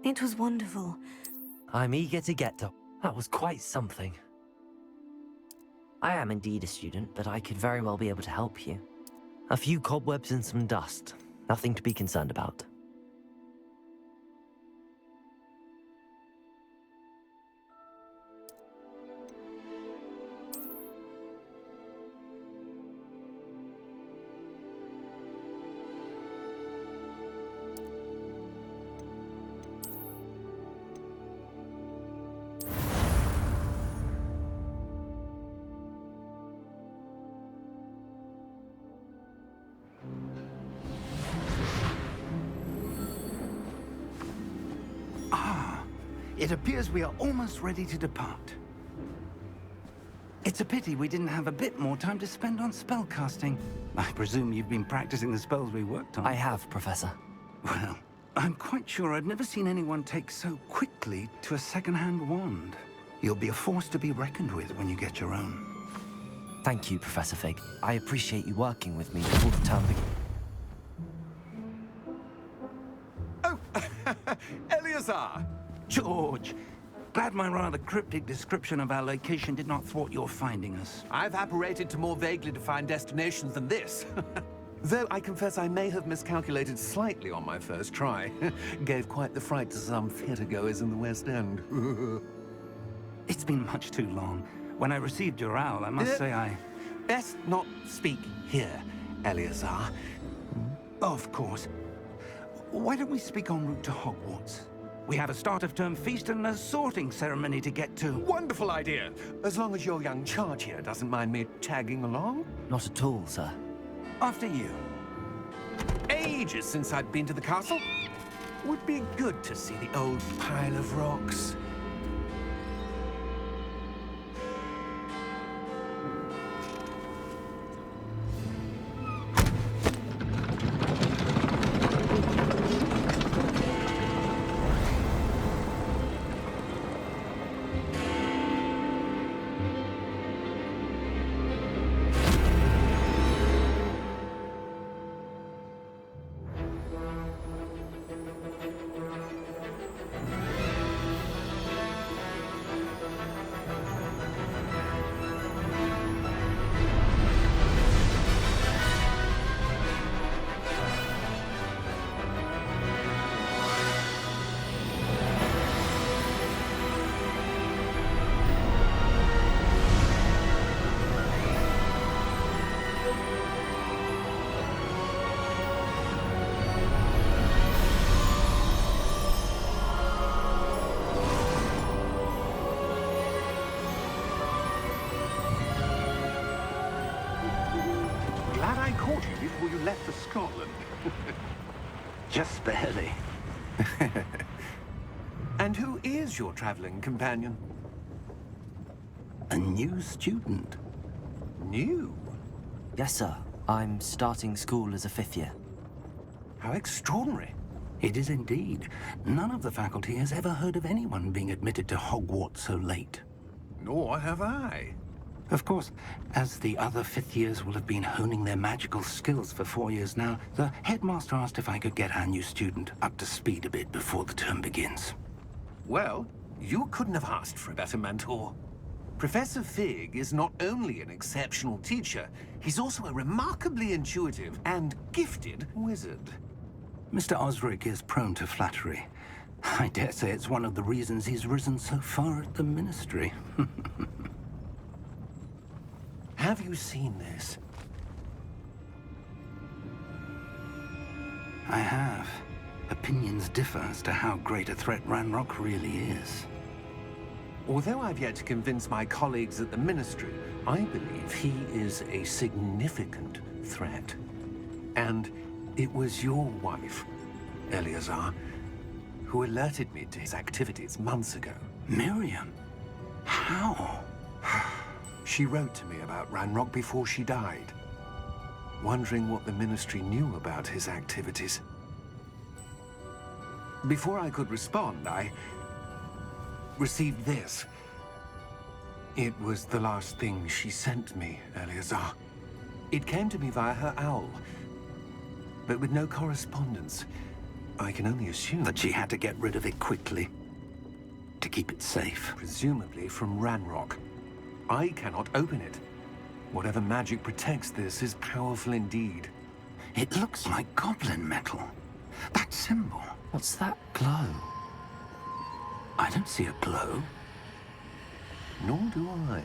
It was wonderful. I'm eager to get to... That was quite something. I am indeed a student, but I could very well be able to help you. A few cobwebs and some dust. Nothing to be concerned about. It appears we are almost ready to depart. It's a pity we didn't have a bit more time to spend on spellcasting. I presume you've been practicing the spells we worked on. I have, Professor. Well, I'm quite sure I've never seen anyone take so quickly to a second-hand wand. You'll be a force to be reckoned with when you get your own. Thank you, Professor Fig. I appreciate you working with me before the term begins. Oh, Eleazar! George! Glad my rather cryptic description of our location did not thwart your finding us. I've apparated to more vaguely defined destinations than this. Though I confess I may have miscalculated slightly on my first try. Gave quite the fright to some theatre-goers in the West End. It's been much too long. When I received your owl, I must say I... Best not speak here, Eleazar. Of course. Why don't we speak en route to Hogwarts? We have a start-of-term feast and a sorting ceremony to get to. Wonderful idea! As long as your young charge here doesn't mind me tagging along. Not at all, sir. After you. Ages since I'd been to the castle. Would be good to see the old pile of rocks. Glad I caught you before you left for Scotland. Just barely. And who is your traveling companion? A new student. New? Yes, sir. I'm starting school as a 5th year. How extraordinary. It is indeed. None of the faculty has ever heard of anyone being admitted to Hogwarts so late. Nor have I. Of course, as the other 5th years will have been honing their magical skills for 4 years now, the headmaster asked if I could get our new student up to speed a bit before the term begins. Well, you couldn't have asked for a better mentor. Professor Fig is not only an exceptional teacher, he's also a remarkably intuitive and gifted wizard. Mr. Osric is prone to flattery. I dare say it's one of the reasons he's risen so far at the Ministry. Have you seen this? I have. Opinions differ as to how great a threat Ranrock really is. Although I've yet to convince my colleagues at the Ministry, I believe he is a significant threat. And it was your wife, Eleazar, who alerted me to his activities months ago. Miriam? How? She wrote to me about Ranrock before she died, wondering what the Ministry knew about his activities. Before I could respond, I received this. It was the last thing she sent me, Eleazar. It came to me via her owl, but with no correspondence. I can only assume That she had to get rid of it quickly to keep it safe. presumably from Ranrock. I cannot open it. Whatever magic protects this is powerful indeed. It looks like goblin metal. That symbol. What's that glow? I don't see a glow. Nor do I.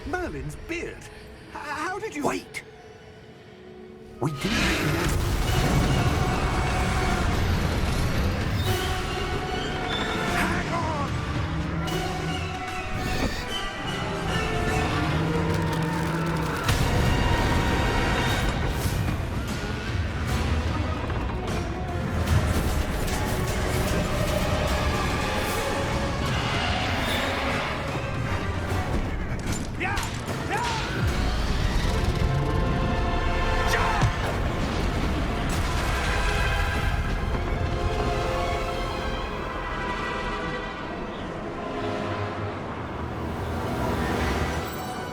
Merlin's beard. How did you... Wait! We do know. Hang on! Yeah! Yeah!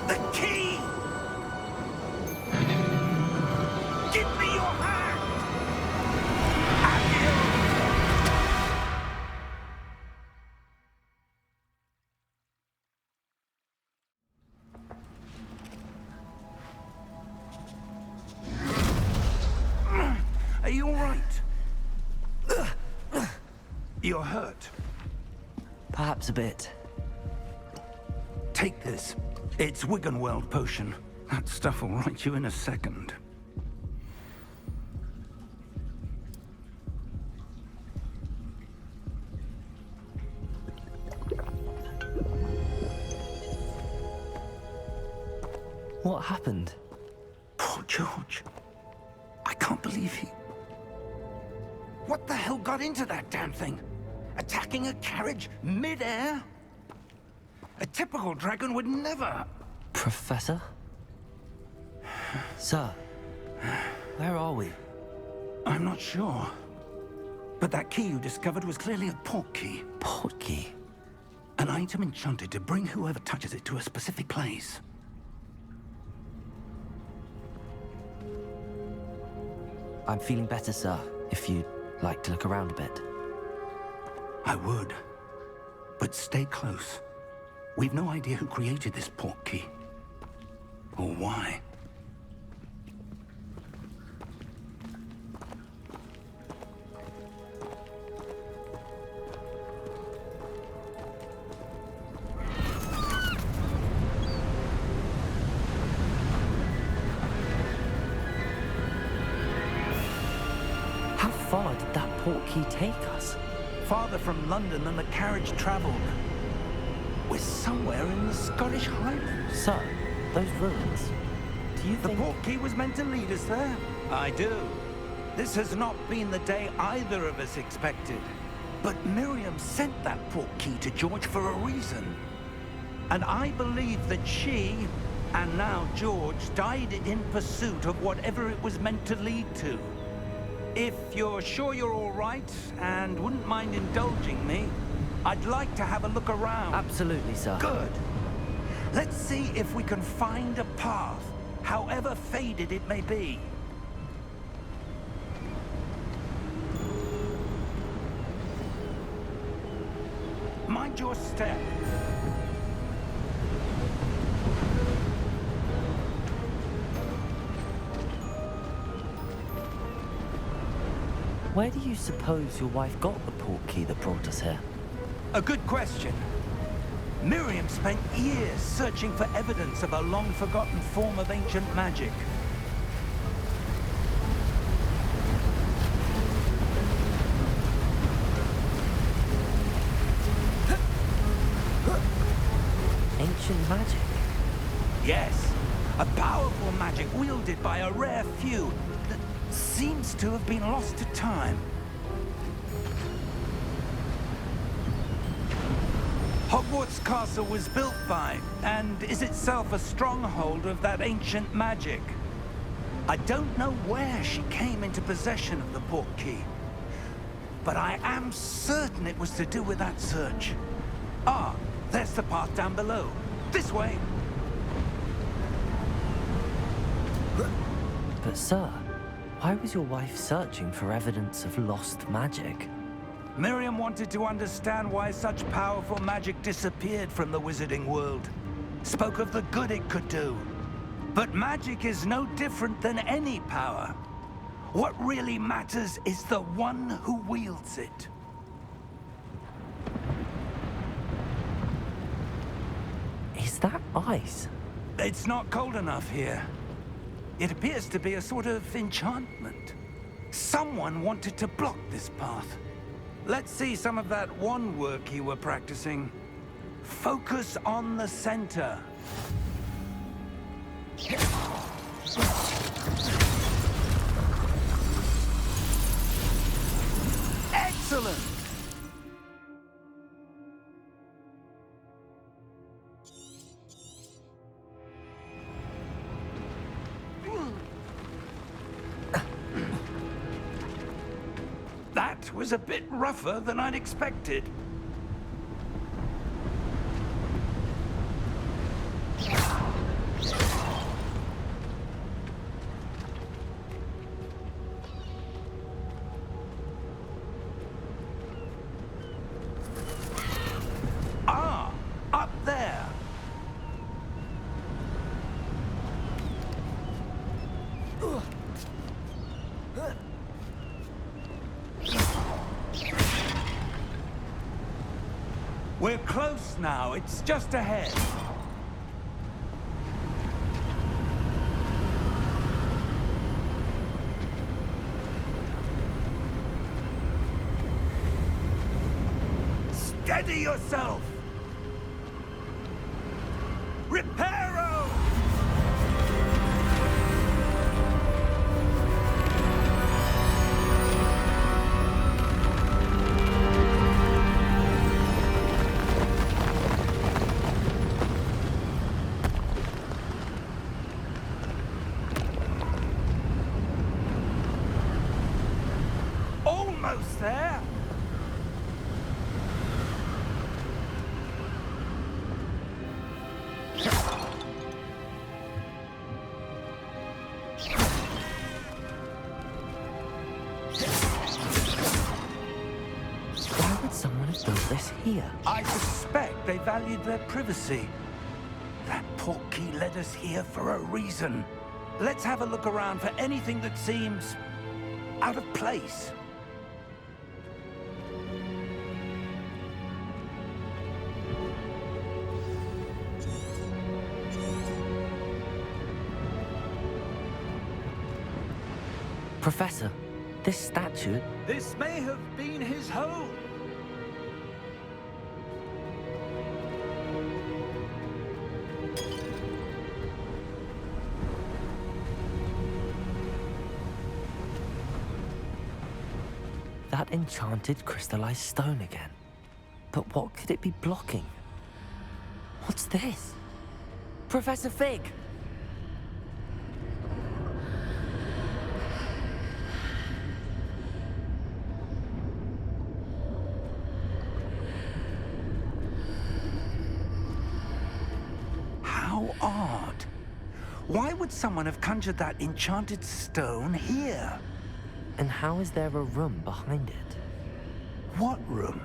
The key! Give me your hand! Have you? Are you all right? You're hurt. Perhaps a bit. Take this. It's Wiggenweld potion. That stuff will right you in a second. What happened? Poor George. I can't believe he... What the hell got into that damn thing? Attacking a carriage mid-air? A typical dragon would never... Professor? Sir, where are we? I'm not sure. But that key you discovered was clearly a port key. Port key? An item enchanted to bring whoever touches it to a specific place. I'm feeling better, sir, if you'd like to look around a bit. I would. But stay close. We've no idea who created this port key. Or why. How far did that port key take us? Farther from London than the carriage traveled. We're somewhere in the Scottish Highlands. Sir, those ruins. Do you The think... port key was meant to lead us there? I do. This has not been the day either of us expected. But Miriam sent that port key to George for a reason. And I believe that she, and now George, died in pursuit of whatever it was meant to lead to. If you're sure you're all right, and wouldn't mind indulging me, I'd like to have a look around. Absolutely, sir. Good. Let's see if we can find a path, however faded it may be. Mind your step. Where do you suppose your wife got the port key that brought us here? A good question. Miriam spent years searching for evidence of a long-forgotten form of ancient magic. Ancient magic? Yes, a powerful magic wielded by a rare few that seems to have been lost to time. Hogwarts Castle was built by, and is itself a stronghold of that ancient magic. I don't know where she came into possession of the port key, but I am certain it was to do with that search. Ah, there's the path down below. This way. But sir, why was your wife searching for evidence of lost magic? Miriam wanted to understand why such powerful magic disappeared from the wizarding world. Spoke of the good it could do. But magic is no different than any power. What really matters is the one who wields it. Is that ice? It's not cold enough here. It appears to be a sort of enchantment. Someone wanted to block this path. Let's see some of that wand work you were practicing. Focus on the center. Excellent! That was a bit rougher than I'd expected. Ah, up there. We're close now. It's just ahead. Steady yourself! Reparo! Almost there! Why would someone have built this here? I suspect they valued their privacy. That portkey led us here for a reason. Let's have a look around for anything that seems out of place. Professor, this statue... This may have been his home. That enchanted crystallized stone again. But what could it be blocking? What's this? Professor Fig! How odd. Why would someone have conjured that enchanted stone here? And how is there a room behind it? What room?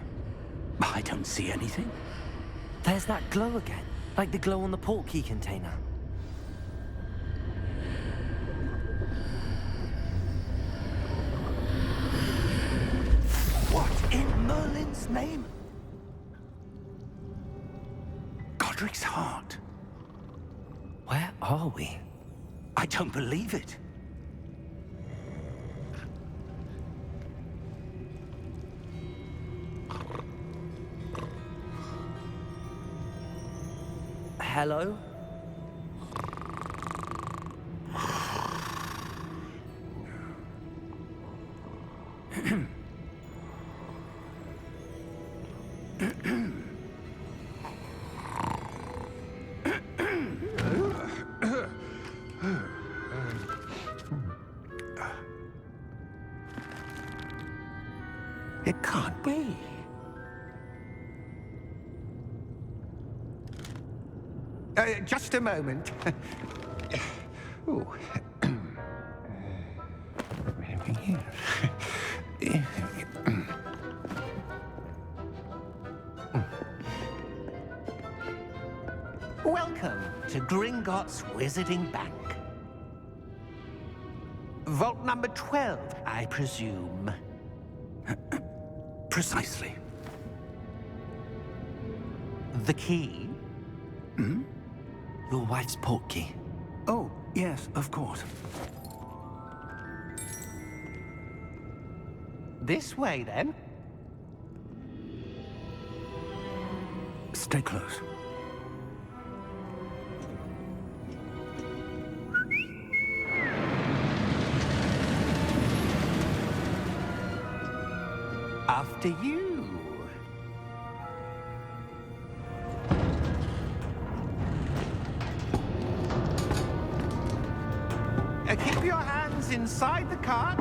I don't see anything. There's that glow again, like the glow on the portkey container. What in Merlin's name? Godric's heart. Where are we? I don't believe it. Hello? It can't be. Just a moment. Ooh. Welcome to Gringotts Wizarding Bank. Vault number 12, I presume. Precisely. The key? Your wife's portkey. Oh, yes, of course. This way, then. Stay close. After you. Keep your hands inside the cart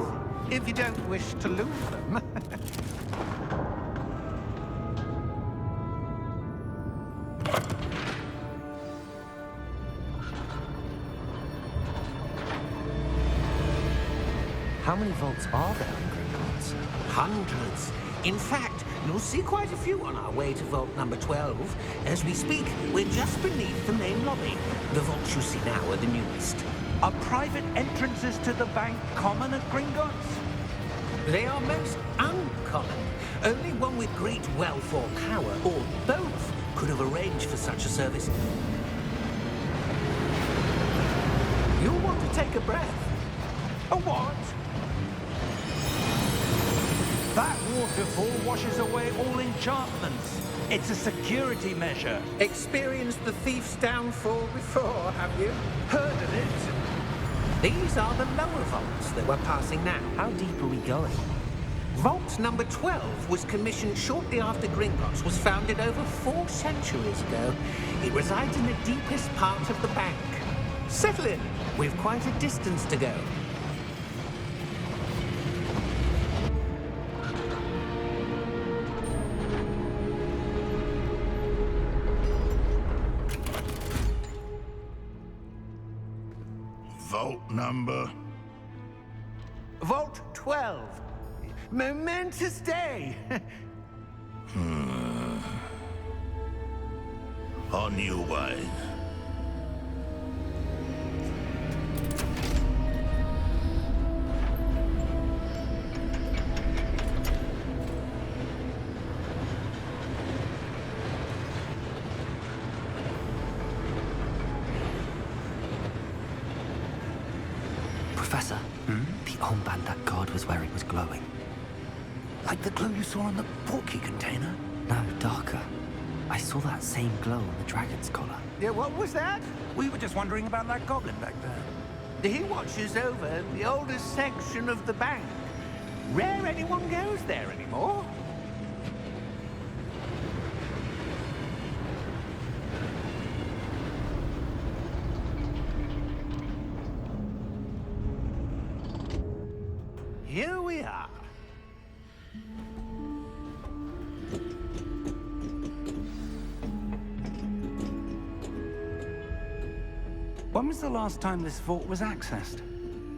if you don't wish to lose them. How many vaults are there in Gringotts? Hundreds. In fact, you'll see quite a few on our way to vault number 12. As we speak, we're just beneath the main lobby. The vaults you see now are the newest. Are private entrances to the bank common at Gringotts? They are most uncommon. Only one with great wealth or power, or both, could have arranged for such a service. You'll want to take a breath. A what? That waterfall washes away all enchantments. It's a security measure. Experienced the thief's downfall before, have you? Heard of it? These are the lower vaults that we're passing now. How deep are we going? Vault number 12 was commissioned shortly after Gringotts was founded over 4 centuries ago. It resides in the deepest part of the bank. Settle in. We've quite a distance to go. Vault number? Vault 12. Momentous day. On your way. Professor, the armband that guard was wearing was glowing. Like the glow you saw on the portkey container? No, darker. I saw that same glow on the dragon's collar. Yeah, what was that? We were just wondering about that goblin back there. He watches over the oldest section of the bank. Rare anyone goes there anymore. Here we are. When was the last time this vault was accessed?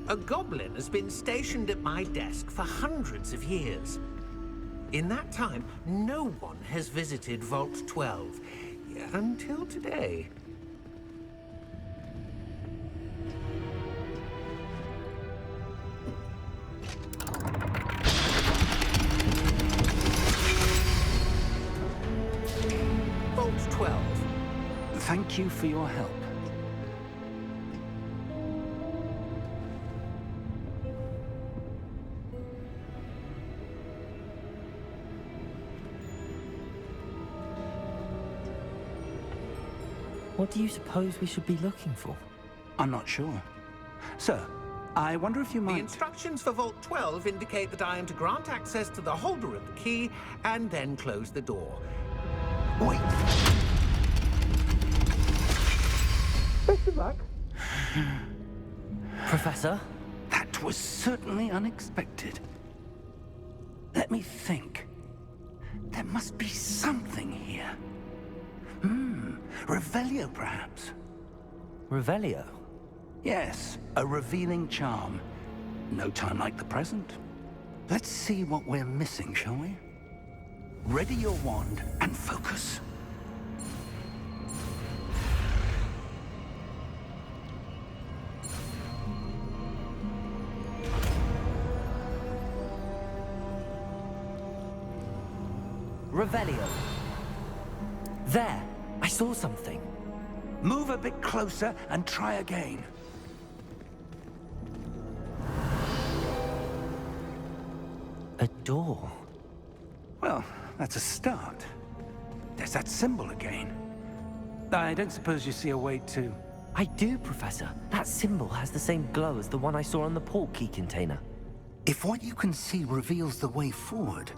A goblin has been stationed at my desk for hundreds of years. In that time, no one has visited Vault 12. Until today. Vault 12. Thank you for your help. What do you suppose we should be looking for? I'm not sure. Sir, I wonder if you The might... instructions for Vault 12 indicate that I am to grant access to the holder of the key and then close the door. Wait. Best of luck. Professor? That was certainly unexpected. Let me think. There must be something here. Revelio, perhaps? Revelio? Yes, a revealing charm. No time like the present. Let's see what we're missing, shall we? Ready your wand and focus. Revelio. There, I saw something. Move a bit closer and try again. A door. Well, that's a start. There's that symbol again. I don't suppose you see a way to... I do, Professor. That symbol has the same glow as the one I saw on the port key container. If what you can see reveals the way forward,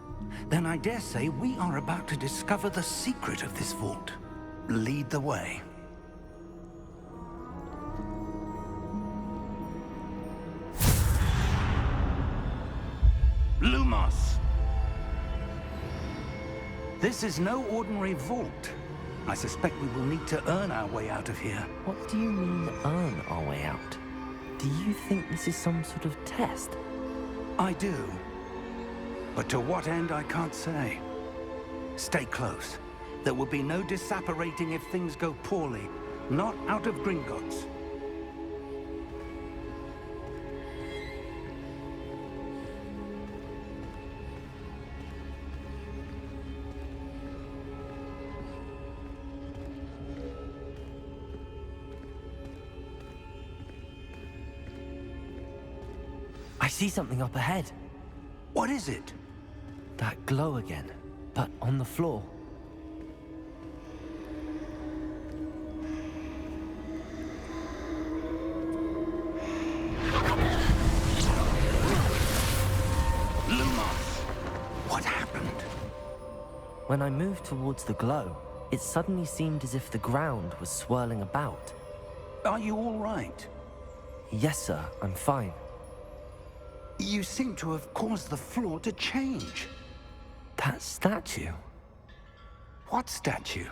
then I dare say we are about to discover the secret of this vault. Lead the way. Lumos! This is no ordinary vault. I suspect we will need to earn our way out of here. What do you mean, earn our way out? Do you think this is some sort of test? I do. But to what end, I can't say. Stay close. There will be no disapparating if things go poorly. Not out of Gringotts. I see something up ahead. What is it? That glow again, but on the floor. Lumos! What happened? When I moved towards the glow, it suddenly seemed as if the ground was swirling about. Are you all right? Yes, sir, I'm fine. You seem to have caused the floor to change. That statue? What statue?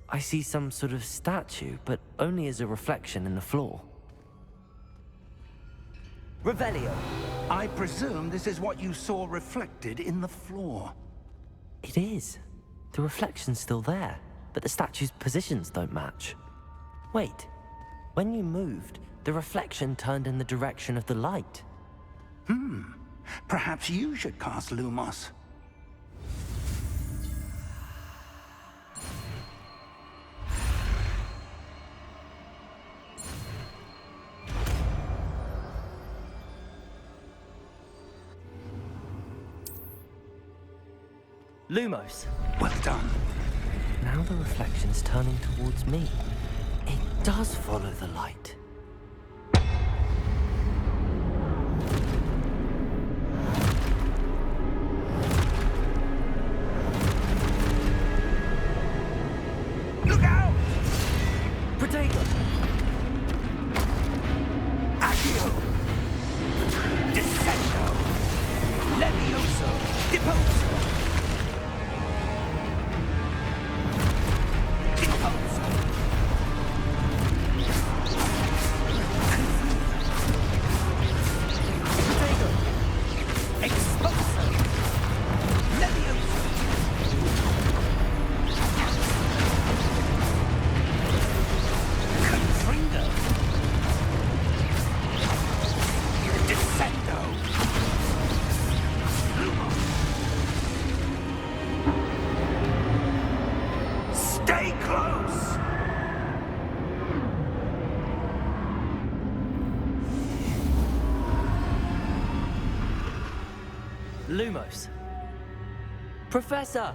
I see some sort of statue, but only as a reflection in the floor. Revelio! I presume this is what you saw reflected in the floor. It is. The reflection's still there, but the statue's positions don't match. Wait. When you moved, the reflection turned in the direction of the light. Perhaps you should cast Lumos. Lumos! Well done. Now the reflection's turning towards me. It does follow the light. Look out! Protego! Accio! Descendo! Levioso! Deposo! Deposo! Protego! Exposo! Levioso! Confringo! Descendo! Stay close! Lumos. Professor!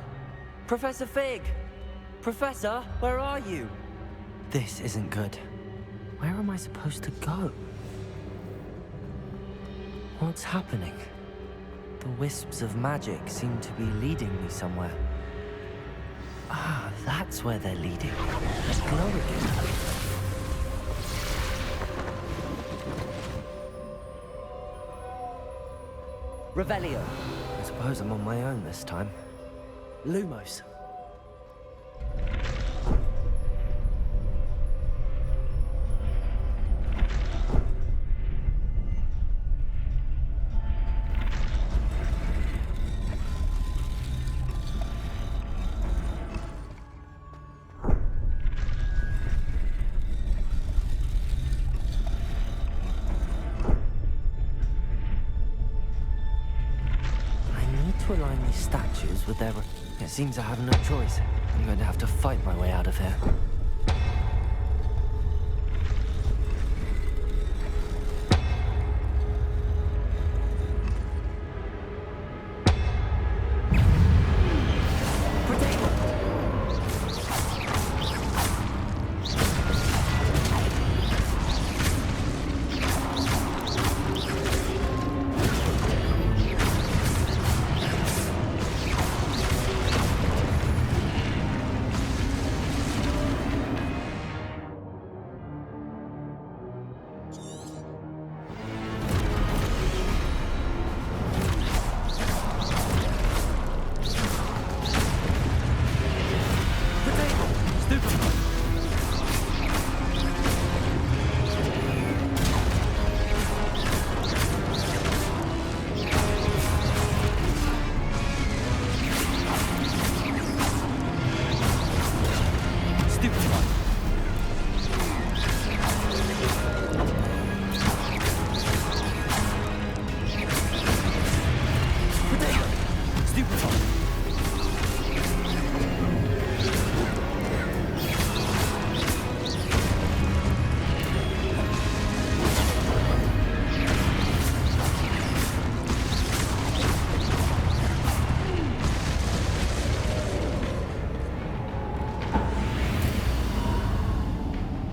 Professor Fig! Professor, where are you? This isn't good. Where am I supposed to go? What's happening? The wisps of magic seem to be leading me somewhere. Ah, that's where they're leading. The glow again. Revelio. I suppose I'm on my own this time. Lumos. statues with their... It seems I have no choice. I'm going to have to fight my way out of here.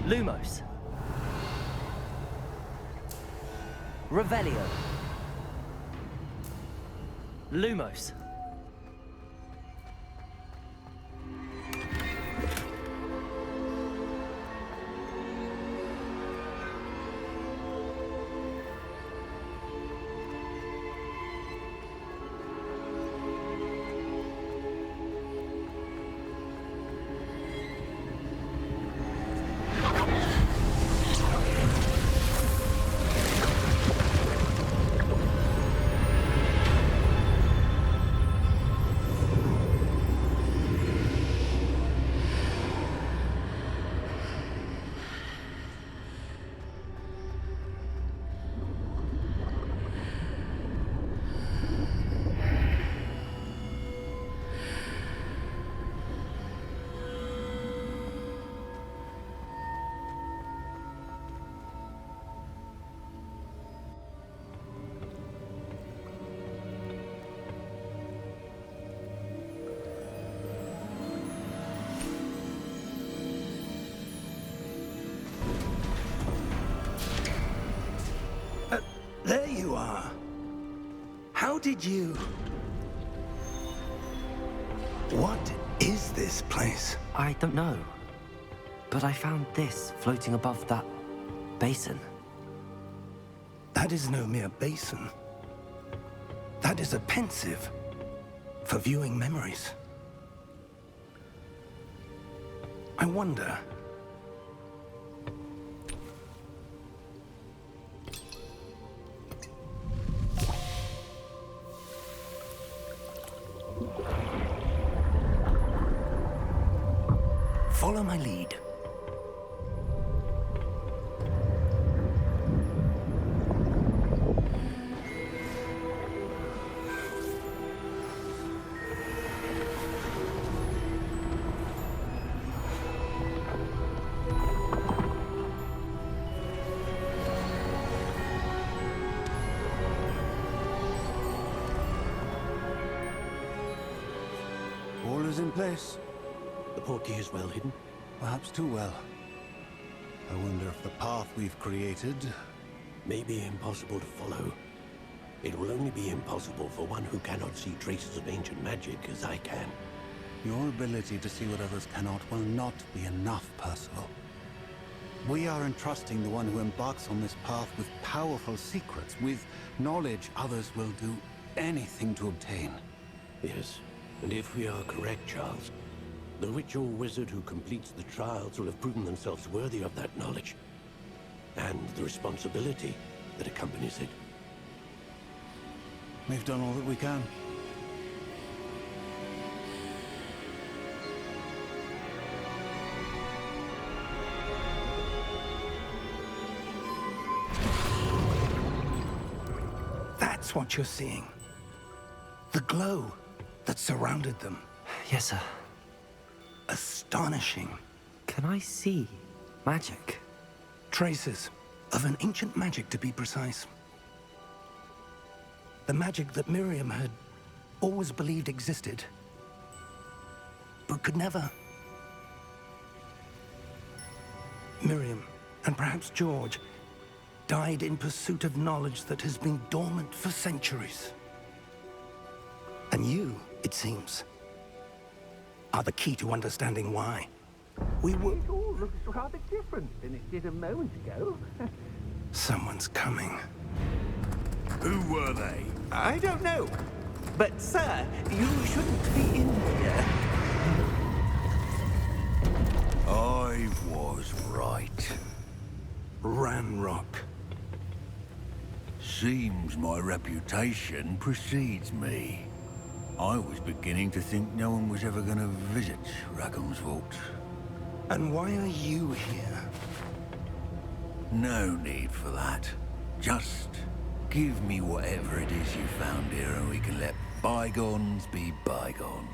Lumos. Revelio. Lumos. There you are. How did you... What is this place? I don't know. But I found this floating above that basin. That is no mere basin. That is a pensive for viewing memories. I wonder... Follow my lead. All is in place. The portkey is well hidden. Perhaps too well. I wonder if the path we've created... May be impossible to follow. It will only be impossible for one who cannot see traces of ancient magic as I can. Your ability to see what others cannot will not be enough, Percival. We are entrusting the one who embarks on this path with powerful secrets, with knowledge others will do anything to obtain. Yes, and if we are correct, Charles, the witch or wizard who completes the trials will have proven themselves worthy of that knowledge, and the responsibility that accompanies it. We've done all that we can. That's what you're seeing. The glow. that surrounded them. Yes, sir. Astonishing. Can I see magic? Traces of an ancient magic, to be precise. The magic that Miriam had always believed existed, but could never. Miriam, and perhaps George, died in pursuit of knowledge that has been dormant for centuries. And you, it seems, are the key to understanding why. We were... It all looks rather different than it did a moment ago. Someone's coming. Who were they? I don't know. But, sir, you shouldn't be in here. I was right. Ranrock. Seems my reputation precedes me. I was beginning to think no one was ever going to visit Rackham's vault. And why are you here? No need for that. Just give me whatever it is you found here and we can let bygones be bygones.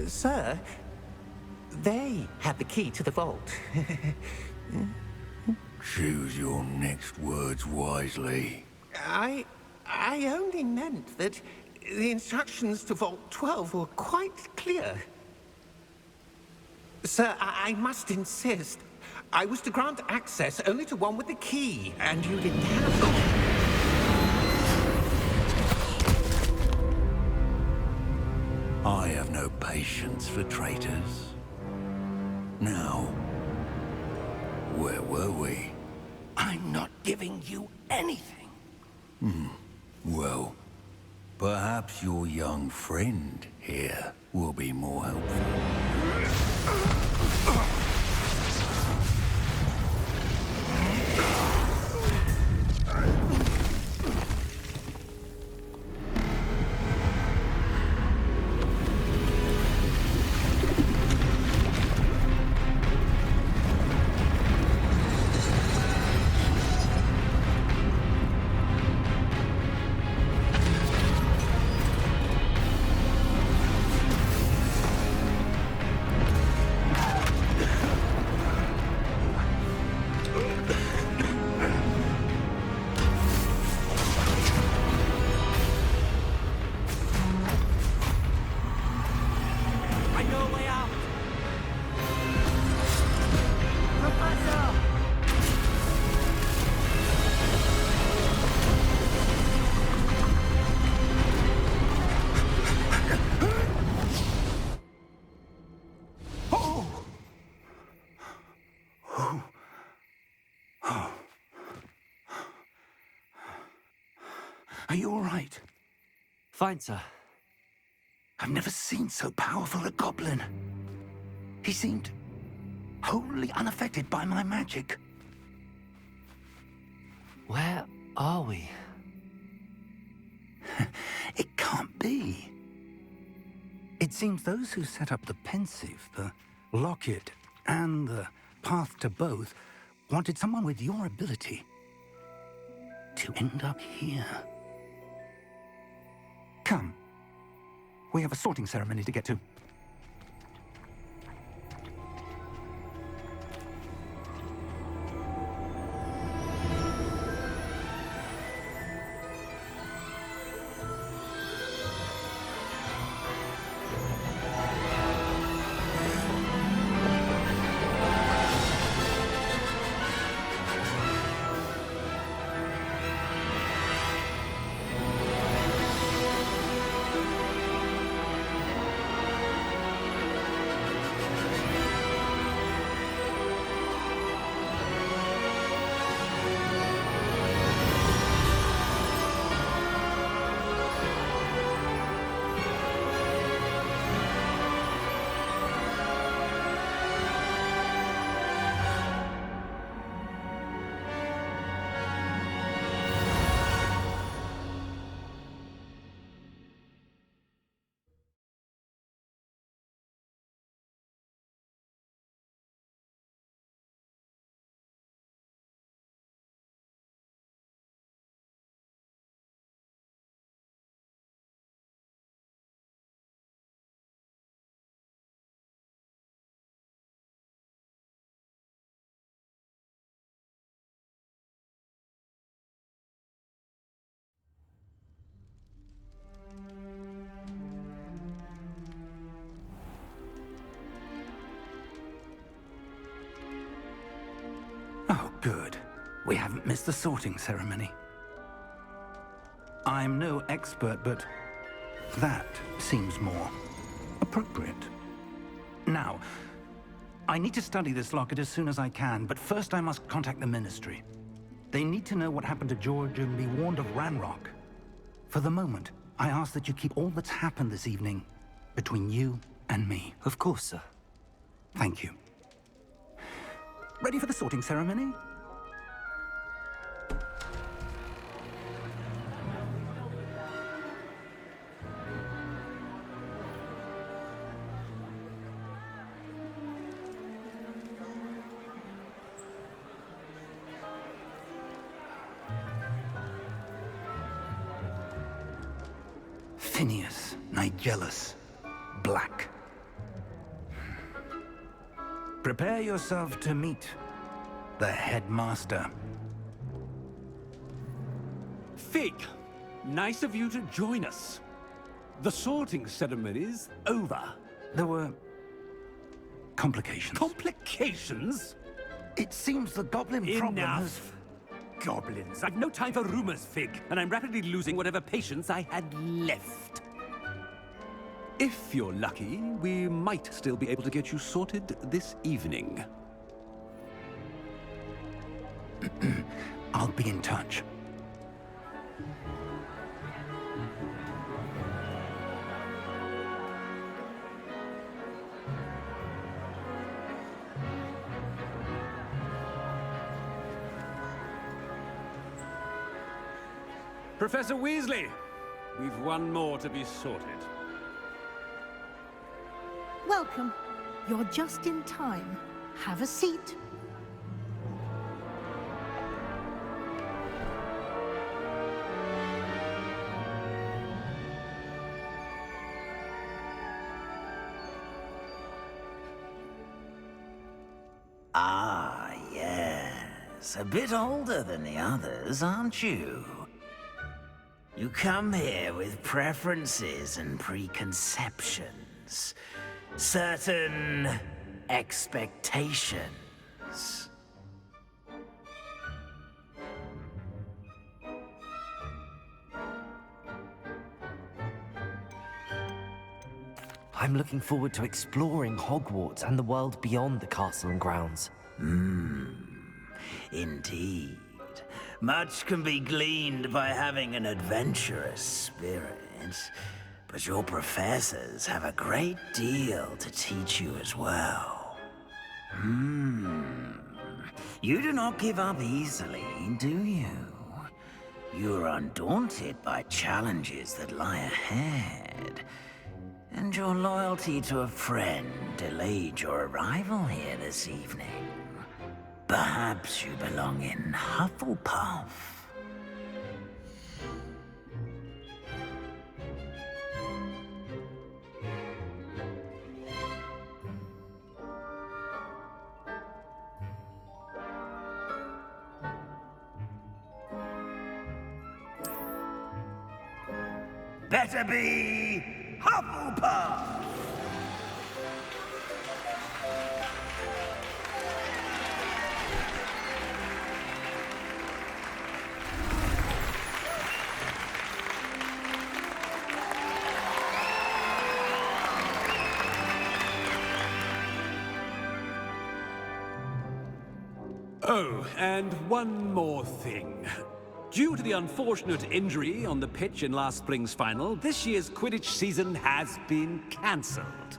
Sir, they have the key to the vault. Choose your next words wisely. I only meant that the instructions to Vault 12 were quite clear. Sir, I must insist. I was to grant access only to one with the key, and you didn't have it. I have no patience for traitors. Now, where were we? I'm not giving you anything. Well, perhaps your young friend here will be more helpful. Are you all right? Fine, sir. I've never seen so powerful a goblin. He seemed wholly unaffected by my magic. Where are we? It can't be. It seems those who set up the pensive, the locket, and the path to both wanted someone with your ability to end up here. Come. We have a sorting ceremony to get to. Good. We haven't missed the sorting ceremony. I'm no expert, but that seems more appropriate. Now, I need to study this locket as soon as I can, but first I must contact the Ministry. They need to know what happened to George and be warned of Ranrock. For the moment, I ask that you keep all that's happened this evening between you and me. Of course, sir. Thank you. Ready for the sorting ceremony? Phineas, Nigellus, Black. Prepare yourself to meet the headmaster. Fig, nice of you to join us. The sorting ceremony's over. There were complications. Complications? It seems the goblin problem has... Enough. Goblins. I've no time for rumors, Fig, and I'm rapidly losing whatever patience I had left. If you're lucky, we might still be able to get you sorted this evening. I'll be in touch. Professor Weasley, we've one more to be sorted. Welcome. You're just in time. Have a seat. Ah, yes. A bit older than the others, aren't you? You come here with preferences and preconceptions. Certain expectations. I'm looking forward to exploring Hogwarts and the world beyond the castle and grounds. Indeed. Much can be gleaned by having an adventurous spirit. But your professors have a great deal to teach you as well. You do not give up easily, do you? You are undaunted by challenges that lie ahead. And your loyalty to a friend delayed your arrival here this evening. Perhaps you belong in Hufflepuff. Better be Hufflepuff! Oh, and one more thing. Due to the unfortunate injury on the pitch in last spring's final, this year's Quidditch season has been cancelled.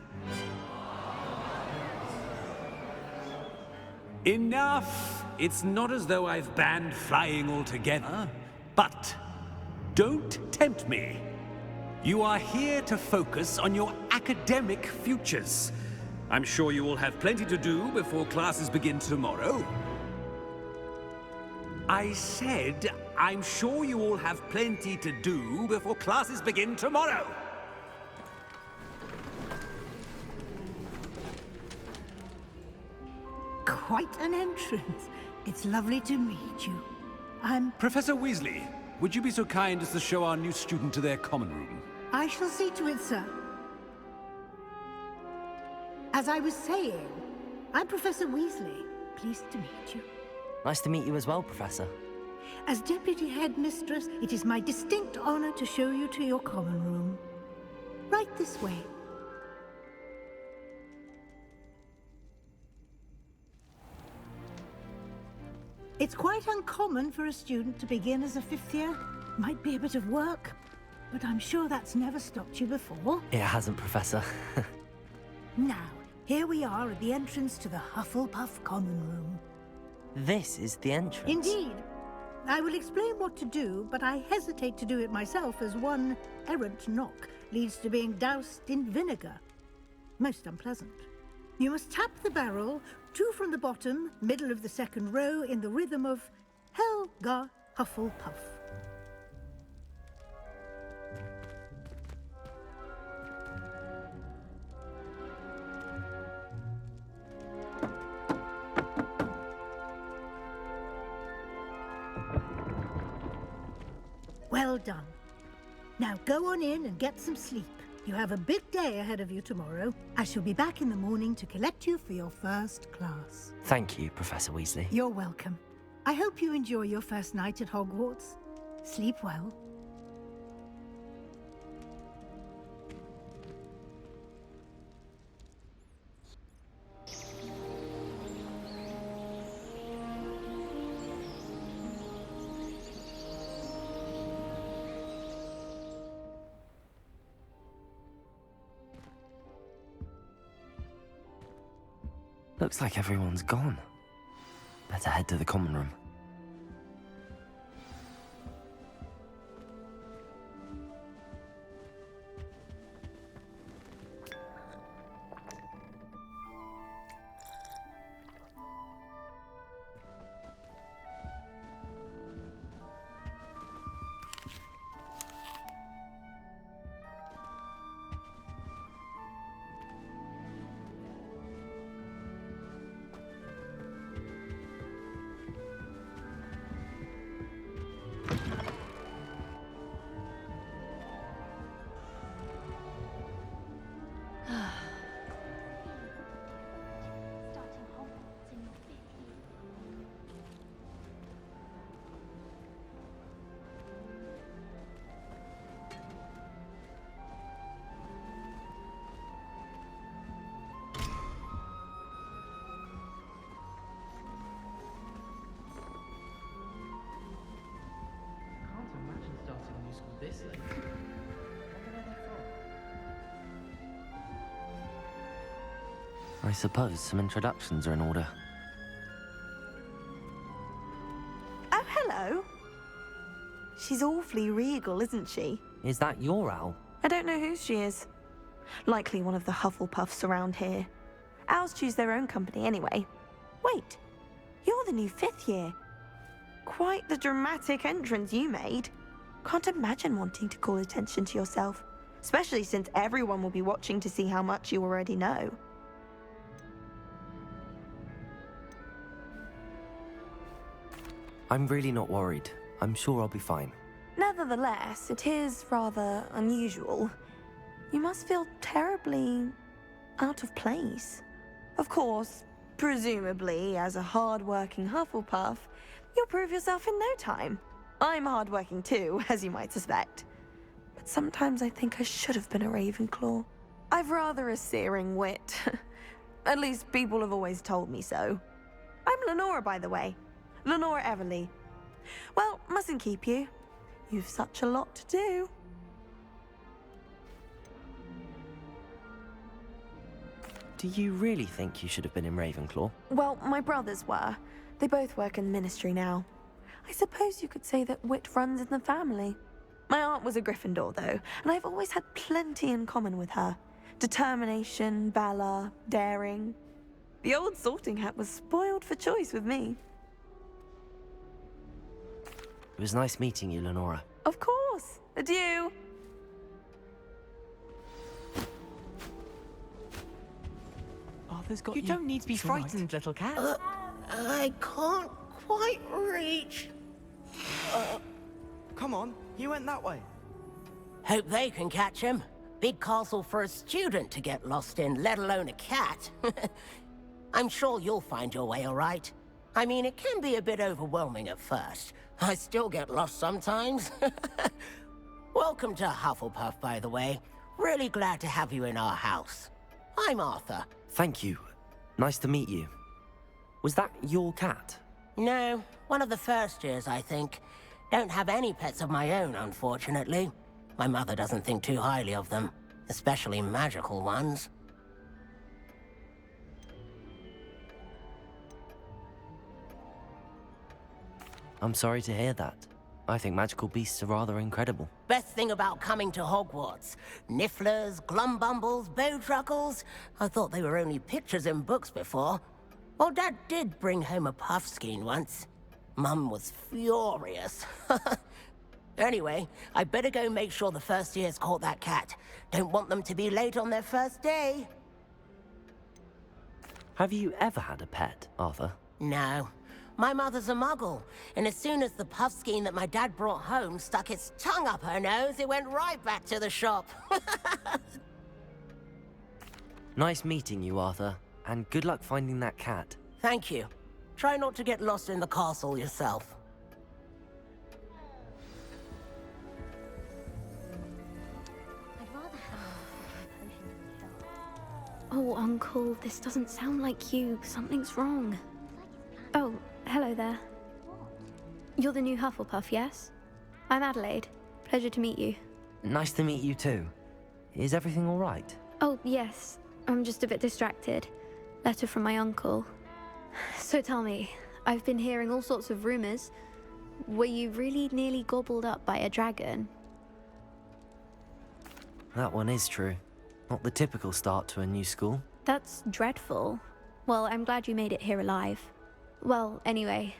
Enough! It's not as though I've banned flying altogether, but don't tempt me. You are here to focus on your academic futures. I'm sure you will have plenty to do before classes begin tomorrow. I said, I'm sure you all have plenty to do before classes begin tomorrow. Quite an entrance. It's lovely to meet you. Professor Weasley, would you be so kind as to show our new student to their common room? I shall see to it, sir. As I was saying, I'm Professor Weasley. Pleased to meet you. Nice to meet you as well, Professor. As Deputy Headmistress, it is my distinct honor to show you to your common room. Right this way. It's quite uncommon for a student to begin as a 5th year. Might be a bit of work, but I'm sure that's never stopped you before. It hasn't, Professor. Now, here we are at the entrance to the Hufflepuff common room. This is the entrance. Indeed. I will explain what to do, but I hesitate to do it myself as one errant knock leads to being doused in vinegar. Most unpleasant. You must tap the barrel, 2 from the bottom, middle of the 2nd row, in the rhythm of Helga Hufflepuff. Well done. Now go on in and get some sleep. You have a big day ahead of you tomorrow. I shall be back in the morning to collect you for your first class. Thank you, Professor Weasley. You're welcome. I hope you enjoy your first night at Hogwarts. Sleep well. Looks like everyone's gone. Better head to the common room. This late? I suppose some introductions are in order. Oh, hello. She's awfully regal, isn't she? Is that your owl? I don't know who she is. Likely one of the Hufflepuffs around here. Owls choose their own company anyway. Wait, you're the new 5th year. Quite the dramatic entrance you made. Can't imagine wanting to call attention to yourself, especially since everyone will be watching to see how much you already know. I'm really not worried. I'm sure I'll be fine. Nevertheless, it is rather unusual. You must feel terribly out of place. Of course, presumably, as a hard-working Hufflepuff, you'll prove yourself in no time. I'm hard-working too, as you might suspect. But sometimes I think I should have been a Ravenclaw. I've rather a searing wit. At least people have always told me so. I'm Lenora, by the way. Lenora Everly. Well, mustn't keep you. You've such a lot to do. Do you really think you should have been in Ravenclaw? Well, my brothers were. They both work in the Ministry now. I suppose you could say that wit runs in the family. My aunt was a Gryffindor, though, and I've always had plenty in common with her. Determination, valor, daring. The old sorting hat was spoiled for choice with me. It was nice meeting you, Lenora. Of course. Adieu. Arthur's got You don't need to be frightened, little cat. I can't quite reach. Come on, he went that way. Hope they can catch him. Big castle for a student to get lost in, let alone a cat. I'm sure you'll find your way all right. I mean, it can be a bit overwhelming at first. I still get lost sometimes. Welcome to Hufflepuff, by the way. Really glad to have you in our house. I'm Arthur. Thank you. Nice to meet you. Was that your cat? No, one of the first years, I think. Don't have any pets of my own, unfortunately. My mother doesn't think too highly of them, especially magical ones. I'm sorry to hear that. I think magical beasts are rather incredible. Best thing about coming to Hogwarts. Nifflers, glumbumbles, bowtruckles. I thought they were only pictures in books before. Well, Dad did bring home a puffskein once. Mum was furious. Anyway, I better go make sure the first years caught that cat. Don't want them to be late on their first day. Have you ever had a pet, Arthur? No. My mother's a muggle, and as soon as the puffskein that my dad brought home stuck its tongue up her nose, it went right back to the shop. Nice meeting you, Arthur, and good luck finding that cat. Thank you. Try not to get lost in the castle yourself. Oh, Uncle, this doesn't sound like you. Something's wrong. Oh, hello there. You're the new Hufflepuff, yes? I'm Adelaide. Pleasure to meet you. Nice to meet you too. Is everything all right? Oh, yes. I'm just a bit distracted. Letter from my uncle. So tell me, I've been hearing all sorts of rumors. Were you really nearly gobbled up by a dragon? That one is true. Not the typical start to a new school. That's dreadful. Well, I'm glad you made it here alive. Well, anyway,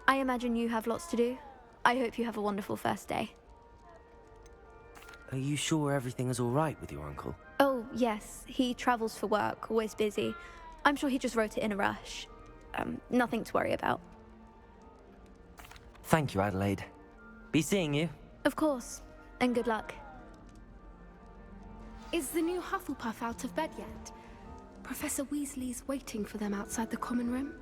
I imagine you have lots to do. I hope you have a wonderful first day. Are you sure everything is all right with your uncle? Oh, yes. He travels for work, always busy. I'm sure he just wrote it in a rush. Nothing to worry about. Thank you, Adelaide. Be seeing you. Of course. And good luck. Is the new Hufflepuff out of bed yet? Professor Weasley's waiting for them outside the common room.